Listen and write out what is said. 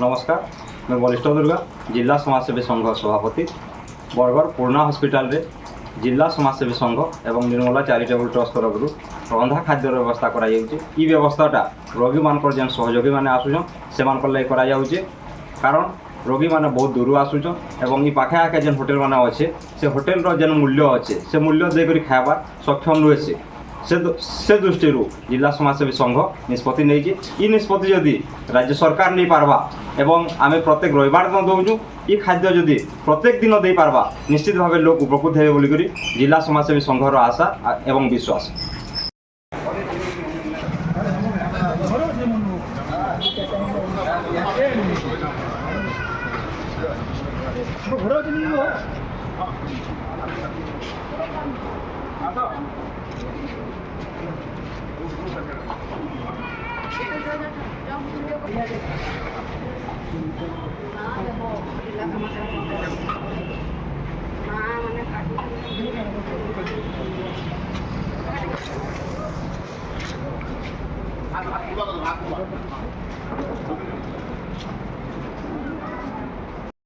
नमस्कार, मैं बलिष्ठ दुर्गा जिला समाजसेवी संघ सभापति बरगढ़ पूर्णा हॉस्पिटल रे जिला समाजसेवी संघ एवं निर्मला चैरिटेबल ट्रस्ट तरफ रंधा खाद्यर व्यवस्था करा व्यवस्थाटा रोगी मान जेन सहयोगी मैंने आसुचन से लगे कारण रोगी मैंने बहुत दूर आसुचन एवं ये पाखे आखे जेन होटेल मैंने अच्छे से होटेल जेन मूल्य अच्छे से मूल्य देकर खाइबार सक्षम नुहे से दृष्टि जिला समाजसेवी संघ निष्पत्ति नहीं निष्पत्ति जदि राज्य सरकार नहीं पारबा एवं आम प्रत्येक रविवार दिन दौचु ये खाद्य जदि प्रत्येक दिन दे पारबा निश्चित भाव लोक उपकृत हे बोलिक जिला समाजसेवी संघर आशा एवं विश्वास। Itu saja. Jangan